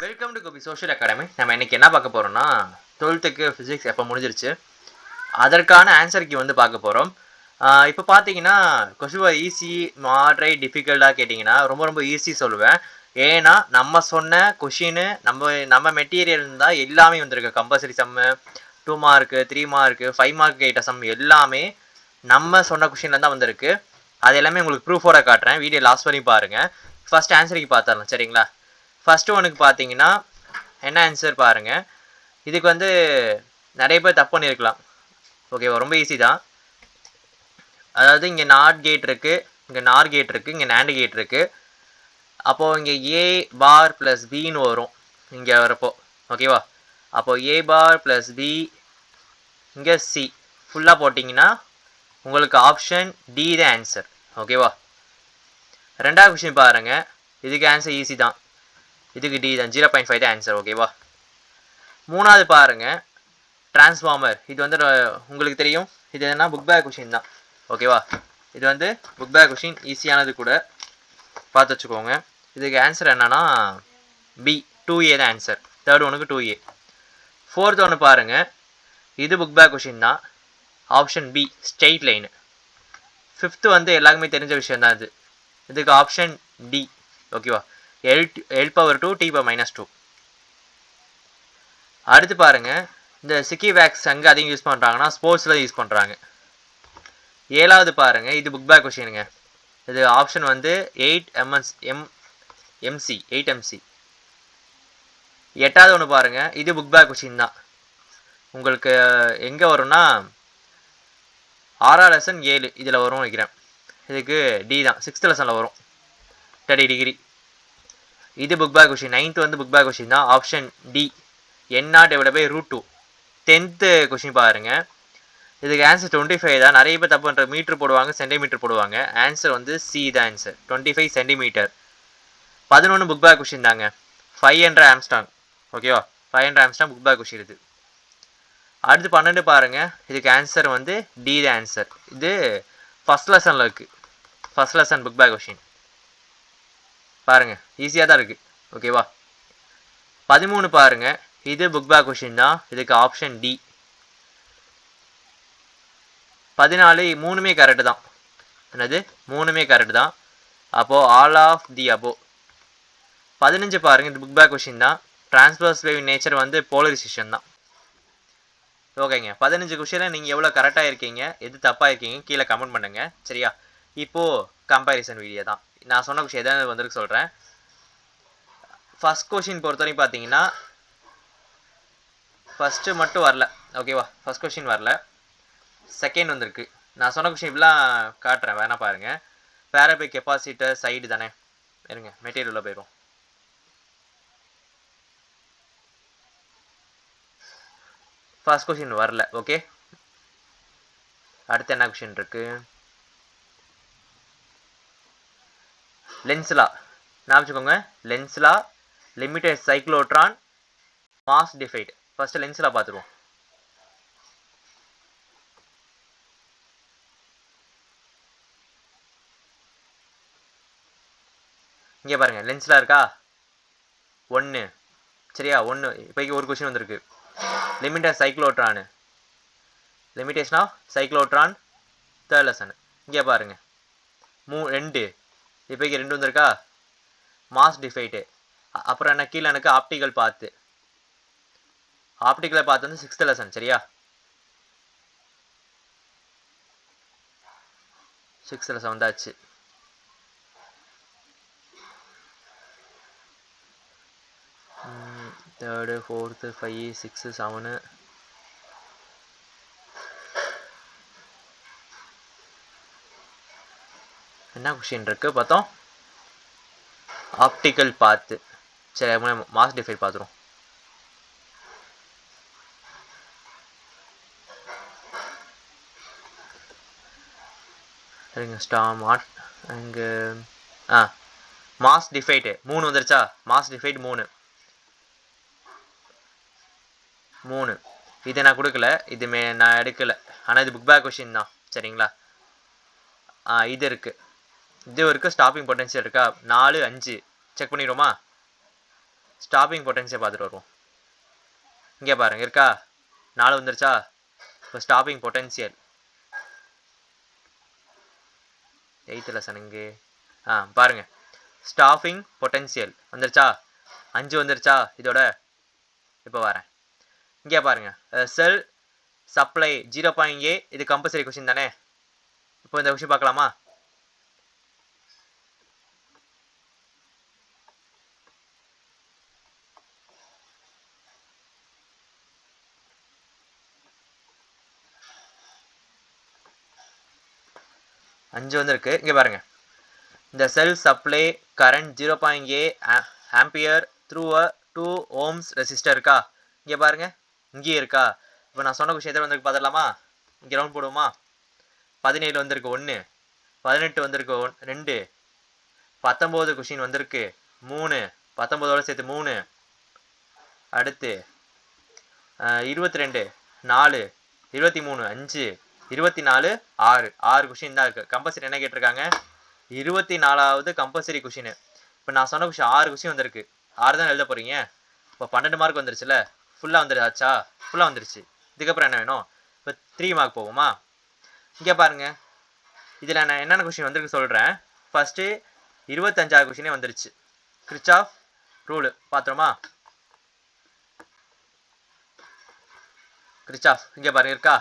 Welcome to Gopi social academy. நம்ம இன்னைக்கு என்ன பார்க்க போறோம்னா 12th ஃபிசிக்ஸ் எப்போ முடிஞ்சிருச்சு அதற்கான ஆன்சர் கீ வந்து பார்க்க போகிறோம். இப்போ பார்த்தீங்கன்னா கொஸ்டின் ஈஸி மாடரேட் டிஃபிகல்ட்டாக கேட்டிங்கன்னா ரொம்ப ஈஸி சொல்லுவேன். ஏன்னா நம்ம சொன்ன கொஷின் நம்ம மெட்டீரியல் தான் எல்லாமே வந்திருக்கு. கம்பல்சரி சம்மு 2 மார்க்கு 3 மார்க்கு 5 மார்க் கேட்ட சம் எல்லாமே நம்ம சொன்ன கொஷின்ல தான் வந்திருக்கு. அது எல்லாமே உங்களுக்கு ப்ரூஃபோட காட்டுறேன். வீடியோ லாஸ்ட் வரையும் பாருங்கள். ஃபர்ஸ்ட் ஆன்சருக்கு பார்த்துடலாம் சரிங்களா. ஃபஸ்ட்டு ஒனுக்கு பார்த்தீங்கன்னா என்ன ஆன்சர் பாருங்கள். இதுக்கு வந்து நிறைய பேர் தப்பு பண்ணியிருக்கலாம். ஓகேவா, ரொம்ப ஈஸி தான். அதாவது இங்கே நாட் கேட் இருக்குது, இங்கே நார் கேட் இருக்குது, இங்கே நேண்டு கேட் இருக்குது. அப்போது இங்கே ஏ பார் ப்ளஸ் பின்னு வரும் இங்கே வரப்போ. ஓகேவா, அப்போது ஏ பார் ப்ளஸ் பி இங்கே சி ஃபுல்லாக போட்டிங்கன்னா உங்களுக்கு ஆப்ஷன் டி தான் ஆன்சர். ஓகேவா, ரெண்டாவது கொஷின் பாருங்கள். இதுக்கு ஆன்சர் ஈஸி தான். இதுக்கு டி தான் 0.5 தான் ஆன்சர். ஓகேவா, மூணாவது பாருங்கள் டிரான்ஸ்ஃபார்மர். இது வந்து உங்களுக்கு தெரியும். இது என்ன புக் பேக் கொஷின் தான். ஓகேவா, இது வந்து புக் பேக் கொஷின், ஈஸியானது கூட, பார்த்து வச்சுக்கோங்க. இதுக்கு ஆன்சர் என்னன்னா பி 2A தான் ஆன்சர். தேர்ட் ஒனுக்கு 2A. ஃபோர்த் ஒன்று பாருங்கள். இது புக் பேக் கொஷின் தான். Option B straight line. Fifth வந்து எல்லாருக்குமே தெரிஞ்ச விஷயம் தான். இதுக்கு ஆப்ஷன் டி. ஓகேவா, L/2 T/-2. அடுத்து பாருங்கள். இந்த சிக்கி வேக்ஸ் அங்கே அதிகம் யூஸ் பண்ணுறாங்கன்னா ஸ்போர்ட்ஸில் யூஸ் பண்ணுறாங்க. ஏழாவது பாருங்கள். இது புக் பேக் கொஷினுங்க. இது ஆப்ஷன் வந்து 8MC. எட்டாவது ஒன்று பாருங்கள். இது புக் பேக் கொஷின் தான். உங்களுக்கு எங்கே வரும்னா 6வது லெசன் 7 இதில் வரும் வைக்கிறேன். இதுக்கு டி தான். 6th லெசனில் வரும் 30 டிகிரி. இது புக் பேக் கொஷின். 9th வந்து புக் பேக் கொஷின் தான். Option D N0/√2. 10th question பாருங்கள். இதுக்கு ஆன்சர் 25 தான். நிறைய பேர் தப்பு பண்ணுற மீட்ரு போடுவாங்க, சென்டிமீட்டர் போடுவாங்க. ஆன்சர் வந்து சி தான் answer, 25 centimetre. 11 book back question தாங்க. 500 ஆம்ஸ்டாங். ஓகேவா, 500 ஆம்ஸ்டாங் புக் பேக் கொஷின் இது. அடுத்து 12 பாருங்கள். இதுக்கு ஆன்சர் வந்து டி தான் ஆன்சர். இது ஃபஸ்ட் லெசனில் இருக்குது. First lesson book back question பாருங்கள், ஈஸியாக தான் இருக்குது. ஓகேவா, 13 பாருங்கள். இது புக் பேக் கொஷின் தான். இதுக்கு ஆப்ஷன் டி. 14 மூணுமே கரெக்டு தான். என்னது, மூணுமே கரெக்டு தான். அப்போது ஆல் ஆஃப் தி அபோ. 15 பாருங்கள். இது புக் பேக் கொஷின் தான். டிரான்ஸ்வர்ஸ் வேவ் நேச்சர் வந்து போலரைசேஷன் தான். ஓகேங்க, 15 கொஷினில் நீங்கள் எவ்வளோ கரெக்டாக இருக்கீங்க, எது தப்பாக இருக்கீங்க கீழே கமெண்ட் பண்ணுங்கள். சரியா, இப்போது கம்பேரிசன் வீடியோ தான். நான் சொன்ன கொஷின் எதாவது வந்துருக்கு சொல்கிறேன். ஃபஸ்ட் கொஷின் பொறுத்தவரைக்கும் பார்த்தீங்கன்னா ஃபஸ்ட்டு மட்டும் வரல. ஓகேவா, ஃபஸ்ட் கொஷின் வரல, செகண்ட் வந்திருக்கு. நான் சொன்ன கொஷின் இப்படிலாம் காட்டுறேன், வேணா பாருங்கள். பேரபை கெப்பாசிட்டர் சைடு தானே. இருங்க, மெட்டீரியலில் போயிடும். ஃபர்ஸ்ட் கொஷின் வரல. ஓகே, அடுத்து என்ன கொஷின் இருக்கு? லென்ஸ்லா ஞாபகம் வச்சுக்கோங்க. லென்ஸ்லா, லிமிட்டட் சைக்ளோட்ரான், மாஸ் டிஃபைட். ஃபர்ஸ்ட் லென்ஸ்லா பார்த்துருவோம். இங்கே பாருங்கள், லென்ஸ்லா இருக்கா? 1. சரியா, 1. இப்போக்கி ஒரு கொஷின் வந்திருக்கு. Limited cyclotron, limitation of cyclotron, third lesson. இங்கே பாருங்கள் 2. இப்போக்கி 2 வந்திருக்கா? Mass defect. அப்புறம் என்ன கீழே எனக்கு ஆப்டிக்கல் பார்த்து. ஆப்டிக்கலை பார்த்து வந்து 6th லெசன். சரியா, 6th லெசன் வந்தாச்சு. Third, 4th, 5, 6, 7. என்ன கொஷின் இருக்குது பார்த்தோம்? ஆப்டிக்கல் பார்த்து. சரி, மாஸ் டிஃபைட் பார்த்துரும். சரிங்க, ஸ்டார் அங்கே மாஸ் டிஃபைட்டு 3 வந்துருச்சா? மாஸ் டிஃபைட் 3. இது நான் கொடுக்கல, இது நான் எடுக்கலை. ஆனால் இது புக் பேக் கொஷின் தான். சரிங்களா, இது இருக்குது, இது இருக்குது. ஸ்டாப்பிங் பொட்டன்ஷியல் இருக்கா? 4, 5 செக் பண்ணிடுவோமா? ஸ்டாப்பிங் பொட்டன்ஷியல் பார்த்துட்டு வருவோம். இங்கே பாருங்க இருக்கா, 4 வந்துருச்சா. இப்போ ஸ்டாப்பிங் பொட்டன்ஷியல் 8th லெசன் இங்கே பாருங்க, ஸ்டாப்பிங் பொட்டன்ஷியல் வந்துருச்சா, 5 வந்துருச்சா இதோட. இப்போ வரேன், இங்கே பாருங்க செல் சப்ளை 0.8 இது கம்பல்சரி கொஸ்டின் தானே. இப்போ இந்த கொஸ்டின் பார்க்கலாமா. அஞ்சு வந்துருக்கு. இங்கே பாருங்க, இந்த cell supply current 0.8 ampere through a 2 ohms resistor இருக்கா. இங்கே பாருங்க, இங்கேயே இருக்கா. இப்போ நான் சொன்ன விஷயம் எதில் வந்துருக்கு பார்த்துடலாமா. இங்கே ரவுண்ட் போடுவோமா. 17 வந்திருக்கு 1, 18 வந்திருக்கு 2, 19 கொஷின் வந்திருக்கு 3, 19ஓட சேர்த்து 3, அடுத்து 22 4, 23 5, 24 6 கொஷின் தான் இருக்குது. கம்பல்சரி என்ன கேட்டிருக்காங்க, 24வது கம்பல்சரி கொஷின். இப்போ நான் சொன்ன கொஷின் 6 கொஷின் வந்திருக்கு, 6 தான் எழுத போகிறீங்க. இப்போ 12 மார்க் வந்துருச்சுல, ஃபுல்லாக வந்துருச்சா, ஃபுல்லாக வந்துருச்சு. இதுக்கப்புறம் என்ன வேணும், இப்போ 3 மார்க் போகுமா. இங்கே பாருங்க, இதில் நான் என்னென்ன கொஷின் வந்திருக்கு சொல்கிறேன். ஃபஸ்ட்டு 25வது கொஷினே வந்துருச்சு. கிர்ச்சாஃப் ரூல் பார்த்தோமா. கிர்ச்சாஃப் இங்கே பாருங்க இருக்கா,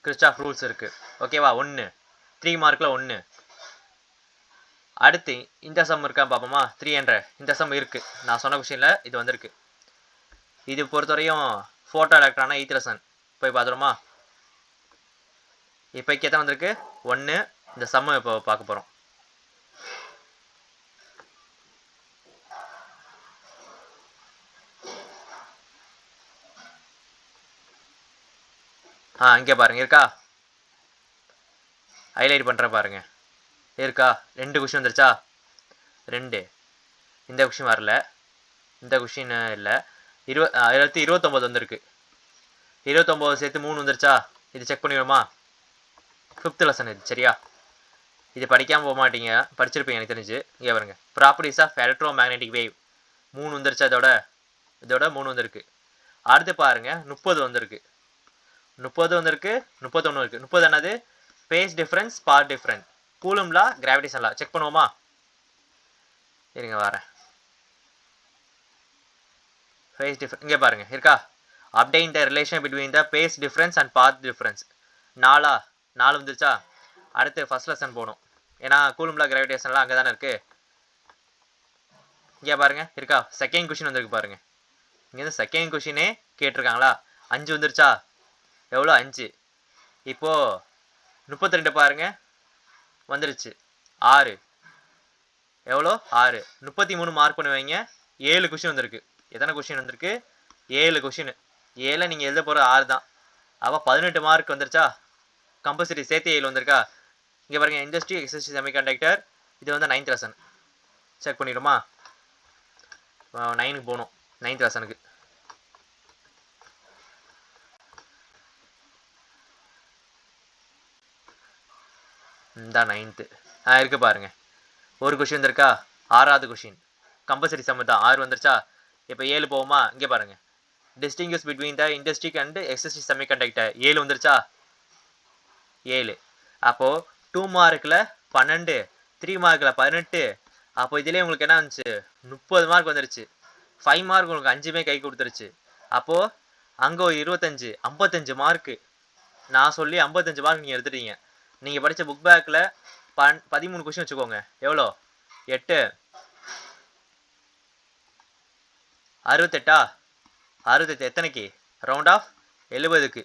கிர்ச்சாஃப் ரூல்ஸ் இருக்குது. ஓகேவா, 1 3 மார்க்கில் 1. அடுத்து இந்த சம் இருக்கா பார்ப்போமா. 300 இந்த சம் இருக்குது. நான் சொன்ன கொஷினில் இது வந்திருக்கு. இது பொறுத்தவரையும் ஃபோட்டோ எலக்ட்ரானா 8th லெசன் போய் பார்த்துருமா. இப்போக்கே தான் வந்திருக்கு 1. இந்த சம்ம இப்போ பார்க்க போகிறோம். இங்கே பாருங்க இருக்கா, ஹைலைட் பண்ணுறேன் பாருங்க இருக்கா. 2 கொஷின் வந்துருச்சா, 2. இந்த கொஷின் வரல, இந்த கொஷின் இல்லை. 29 வந்திருக்கு. 29 சேர்த்து 3 வந்துருச்சா. இது செக் பண்ணிடுமா. 5th லெசன் இது சரியா. இது படிக்காமல் போக மாட்டீங்க, படிச்சிருப்பீங்க எனக்கு தெரிஞ்சு. இங்கே பாருங்க, properties of electromagnetic wave 3 வந்துருச்சா. இதோட 3 வந்திருக்கு. அடுத்து பாருங்க 30 வந்திருக்கு, 30 வந்திருக்கு, 31 இருக்குது. 30 என்னது, phase difference path different, coulomb law gravitation law. Check பண்ணுவோமா, இருங்க வரேன். பேஸ் டிஃப்ரென்ஸ் இங்கே பாருங்க இருக்கா, obtain the relation between the phase difference and path difference. 4 வந்துருச்சா. அடுத்து ஃபர்ஸ்ட் லெசன் போகணும், ஏன்னா கூலும் லா கிராவிடேஷன் லா அங்கே தானே இருக்குது. இங்கே பாருங்க இருக்கா, செகண்ட் கொஷின் வந்திருக்கு பாருங்க. இங்கேருந்து செகண்ட் கொஷினே கேட்டிருக்காங்களா. 5 வந்துருச்சா. எவ்வளோ 5. இப்போது 32 பாருங்க வந்துருச்சு. 6 எவ்வளோ 6. 33 மார்க் பண்ணுவீங்க. 7 கொஷின் வந்திருக்கு. எத்தனை கொஷின் வந்திருக்கு, 7 கொஷின். 7 நீங்கள் எழுத போகிற 6 தான். அப்போ 18 மார்க் வந்துருச்சா. கம்பல்சரி சேர்த்து 7 வந்திருக்கா. இங்கே பாருங்க, இண்டஸ்ட்ரி எக்ஸஸ்ட்ரி செமிகண்டக்டர் இது வந்து 9th லெசன். செக் பண்ணிடுமா. 9க்கு போகணும், 9th லெசனுக்கு. இந்த 9th இருக்கு பாருங்க. ஒரு கொஷின் வந்திருக்கா, 6வது கொஷின் கம்பல்சரி சம் தான். 6 வந்துருச்சா. இப்போ 7 போகுமா. இங்கே பாருங்க, distinguish between the intrinsic and extrinsic semiconductor 7 வந்துருச்சா. 7. அப்போது 2 மார்க்கில் 12, 3 மார்க்கில் 18. அப்போ இதிலே உங்களுக்கு என்ன வந்துச்சு, 30 மார்க் வந்துருச்சு. 5 மார்க் உங்களுக்கு 5மே கை கொடுத்துருச்சு. அப்போது அங்கே ஒரு 25, 55 மார்க்கு. நான் சொல்லி 55 மார்க் நீங்கள் எடுத்துட்டீங்க. நீங்கள் படித்த புக் பேக்கில் 13 கொஷின் வச்சுக்கோங்க. எவ்வளோ, 8 68. 68 எத்தனைக்கு, ரவுண்ட் ஆஃப் 70க்கு.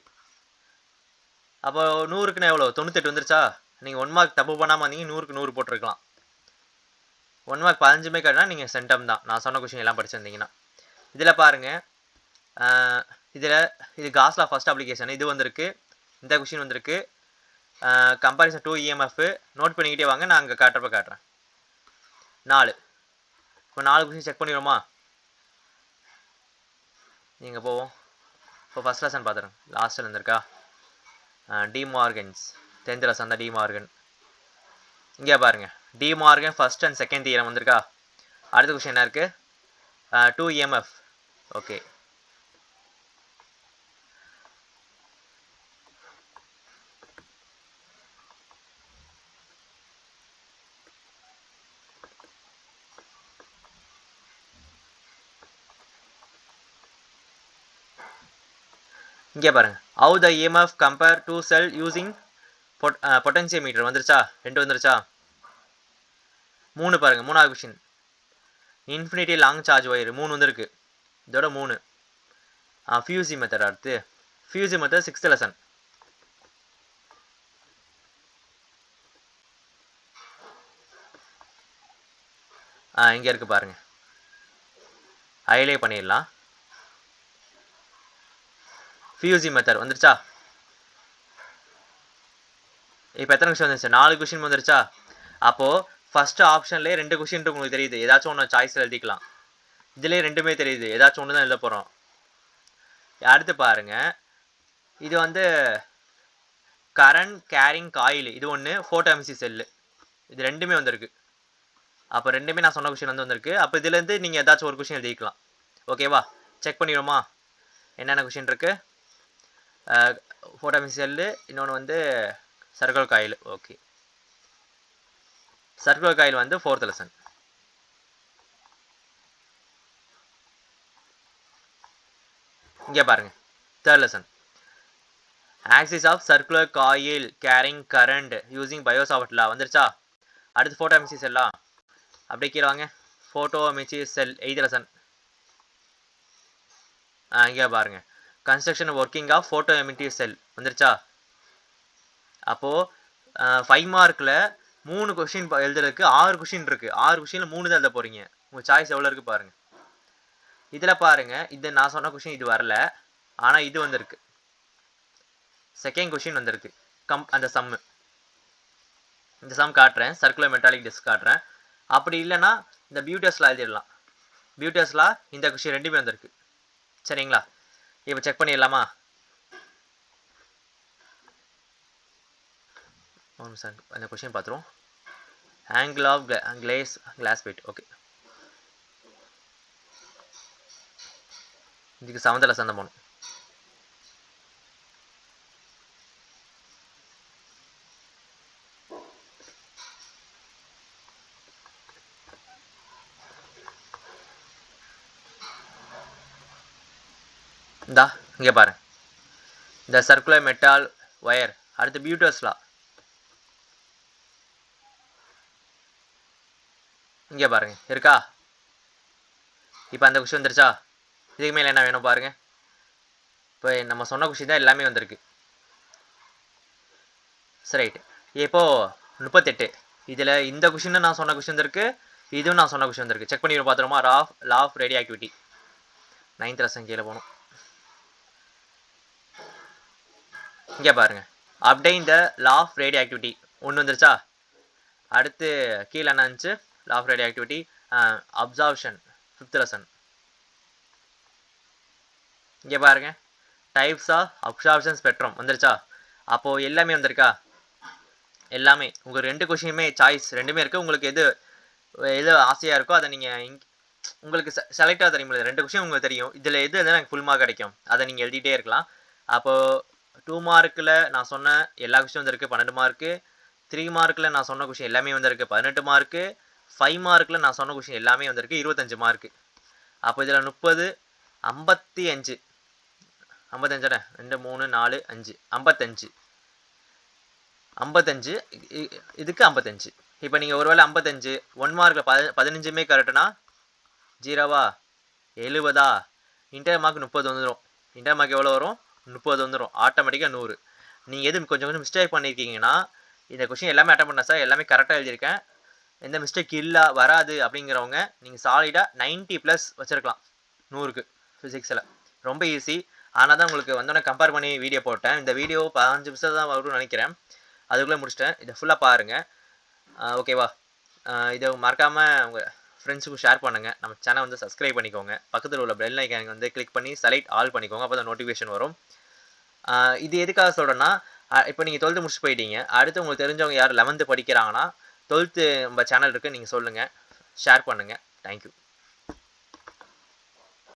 அப்போ 100க்குன்னா எவ்வளோ, 98 வந்துருச்சா. நீங்கள் 1 மார்க் தப்பு பண்ணாமல் வந்தீங்க, 100க்கு 100 போட்டிருக்கலாம். 1 மார்க் 15மே கட்டினா நீங்கள் சென்டம் தான். நான் சொன்ன கொஷின் எல்லாம் படிச்சிருந்தீங்கன்னா. இதில் பாருங்கள், இது காஸ்லா ஃபர்ஸ்ட் அப்ளிகேஷன் இது வந்திருக்கு. இந்த கொஷின் வந்திருக்கு. கம்பேரிசன் 2 EMF நோட் பண்ணிக்கிட்டே வாங்க, நான் அங்கே காட்டுறப்ப காட்டுறேன். 4. இப்போ 4 கொஷின் செக் பண்ணிடுவோமா. நீங்கள் போவோம். இப்போ ஃபர்ஸ்ட் லெசன் பார்த்துறேன், லாஸ்ட்டில் இருந்திருக்கா. டி மார்கன்ஸ் 10th லெசன் தான். டி மார்கன் இங்கே பாருங்கள், De Morgan first and second theorem வந்திருக்கா. அடுத்த கொஷின் என்ன இருக்குது, 2 EMF. ஓகே. இங்கே பாருங்க, how the EMF compare to cell using potentiometer வந்துருச்சா? 2 வந்துருச்சா? 3 பாருங்க, 3வது question. Infinity long charge wire 3 வந்திருக்கு. இதோட 3. Fuzzy method. அடுத்து ஃபியூசி மெத்தட் 6th லெசன். இங்கே இருக்கு பாருங்க, ஹைலைட் பண்ணிடலாம். ஃபியூசி மெத்தட் வந்துருச்சா? இப்போ எத்தனை கொஸ்டின் வந்துருச்சு? 4 கொஸ்டின் வந்துருச்சா? அப்போது ஃபஸ்ட்டு ஆப்ஷன்லேயே 2 கொஸ்டின் உங்களுக்கு தெரியுது, ஏதாச்சும் ஒன்று சாய்ஸில் எழுதிக்கலாம். இதுலேயே 2மே தெரியுது, ஏதாச்சும் ஒன்று தான் எழுத போகிறோம். அடுத்து பாருங்க, இது வந்து கரண்ட் கேரிங் காயில், இது ஒன்று ஃபோட்டோ எம்சி செல்லு, இது 2மே வந்திருக்கு. அப்போ 2மே நான் சொன்ன கொஸ்டின் வந்திருக்கு. அப்போ இதுலேருந்து நீங்கள் ஏதாச்சும் ஒரு கொஸ்டின் எழுதிக்கலாம். ஓகேவா? செக் பண்ணிடுவோமா என்னென்ன கொஸ்டின் இருக்குது? ஃபோட்டோ எம்சி செல்லு, இன்னொன்று வந்து circular coil. Okay, circular coil வந்து 4th லெசன். இங்கே பாருங்க, 3rd lesson. Axis of circular coil carrying current using Biot Savart law வந்துருச்சா? அடுத்து ஃபோட்டோ எம்சி செல்லா, அப்படியே கீழே வாங்க. Photo emissive cell 8th lesson. இங்கே பாருங்க, construction working of photo emissive cell வந்துருச்சா? அப்போது 5 மார்க்கில் 3 கொஸ்டின் எழுதுறதுக்கு 6 கொஸ்டின் இருக்குது. 6 கொஸ்டினில் 3 தான் எழுத போகிறீங்க. உங்கள் சாய்ஸ் எவ்வளோ இருக்குது பாருங்கள். இதில் பாருங்கள், இது நான் சொன்ன கொஸ்டின் இது வரல, ஆனால் இது வந்திருக்கு. செகண்ட் கொஸ்டின் வந்திருக்கு, அந்த சம்மு. இந்த சம் காட்டுறேன், சர்க்குலர் மெட்டாலிக் டிஸ்க் காட்டுறேன். அப்படி இல்லைன்னா இந்த பியூட்டஸ்லாம் எழுதிடலாம். பியூட்டஸ்லாம் இந்த கொஸ்டின் 2மே வந்திருக்கு. சரிங்களா? இப்போ செக் பண்ணிடலாமா? சார் அந்த கொஸ்டின் பார்த்துருவோம். Angle of glass weight. Okay, இதுக்கு 7th லெசன் தான் போகணும். இந்தா இங்கே பாரு, இந்த சர்க்குலர் மெட்டால் ஒயர். அடுத்து பியூட்டர்ஸ்லா, இங்கே பாருங்க இருக்கா? இப்போ அந்த கொஸ்டின் வந்துருச்சா? இதுக்கு மேலே என்ன வேணும் பாருங்க. இப்போ நம்ம சொன்ன கொஸ்டின் தான் எல்லாமே வந்திருக்கு. சரி, ரைட்டு. இப்போது 38. இதில் இந்த கொஸ்டின் நான் சொன்ன கொஸ்டின் வந்திருக்கு, இதுவும் நான் சொன்ன கொஸ்டின் வந்திருக்கு. செக் பண்ணி பார்த்துருமா? Law of radioactivity 9th lesson கீழே போகணும். இங்கே பாருங்க, obtain the law of radioactivity 1 வந்துருச்சா? அடுத்து கீழே என்ன இருந்துச்சு? Law of radioactivity absorption 5th lesson. இங்கே பாருங்க, டைப்ஸ் ஆஃப் அப்சார்ப்ஷன் ஸ்பெக்ட்ரம் வந்துருச்சா? அப்போது எல்லாமே வந்திருக்கா? எல்லாமே. உங்கள் 2 கொஸ்டினுமே சாய்ஸ் 2மே இருக்குது. உங்களுக்கு எது ஆசையாக இருக்கோ அதை நீங்கள் உங்களுக்கு செலக்டாக தெரியும். 2 கொஸ்டின் உங்களுக்கு தெரியும், இதில் எது எனக்கு ஃபுல் மார்க் கிடைக்கும் அதை நீங்கள் எழுதிட்டே இருக்கலாம். அப்போது 2 மார்க்கில் நான் சொன்ன எல்லா கொஸ்டின் வந்திருக்கு 12 மார்க்கு. 3 மார்க்கில் நான் சொன்ன கொஸ்டின் எல்லாமே வந்திருக்கு 18 மார்க்கு. 5 மார்க்கில் நான் சொன்ன கொஸ்டின் எல்லாமே வந்திருக்கு 25 மார்க்கு. அப்போ இதில் 30, 55, 55 2 3 4 5 55 55 இதுக்கு 55. இப்போ நீங்கள் ஒருவேளை 55 1 மார்க்கில் 15மே கரெக்டுனா 0வா 70ஆ? இன்டர் மார்க் 30 வந்துடும். இன்டர் மார்க் எவ்வளோ வரும்? 30 வந்துடும். ஆட்டோமேட்டிக்காக 100. நீங்கள் எது கொஞ்சம் மிஸ்டேக் பண்ணியிருக்கீங்கன்னா, இந்த கொஸ்டின் எல்லாமே அட்டன் பண்ண சார், எல்லாமே கரெக்டாக எழுதியிருக்கேன், எந்த மிஸ்டேக் இல்லை வராது அப்படிங்கிறவங்க நீங்கள் சாலிடாக 90+ வச்சுருக்கலாம் 100க்கு ஃபிசிக்ஸில். ரொம்ப ஈஸி. ஆனால் தான் உங்களுக்கு வந்தோடனே கம்பேர் பண்ணி வீடியோ போட்டேன். இந்த வீடியோ 15 நிமிஷம் தான் வரும்னு நினைக்கிறேன். அதுக்குள்ளே முடிச்சிட்டேன். இதை ஃபுல்லாக பாருங்கள். ஓகேவா? இதை மறக்காமல் உங்கள் ஃப்ரெண்ட்ஸுக்கும் ஷேர் பண்ணுங்கள். நம்ம சேனல் வந்து சப்ஸ்கிரைப் பண்ணிக்கோங்க. பக்கத்தில் உள்ள பெல் ஐக்கான் வந்து கிளிக் பண்ணி செலக்ட் ஆல் பண்ணிக்கோங்க. அப்போ தான் நோட்டிஃபிகேஷன் வரும். இது எதுக்காக சொல்கிறேன்னா, இப்போ நீங்கள் 12th முடிச்சு போயிட்டீங்க. அடுத்து உங்களுக்கு தெரிஞ்சவங்க யார் 11th படிக்கிறாங்கன்னா 12th நம்ம சேனல் இருக்குது, நீங்கள் சொல்லுங்கள், ஷேர் பண்ணுங்கள். தேங்க்யூ.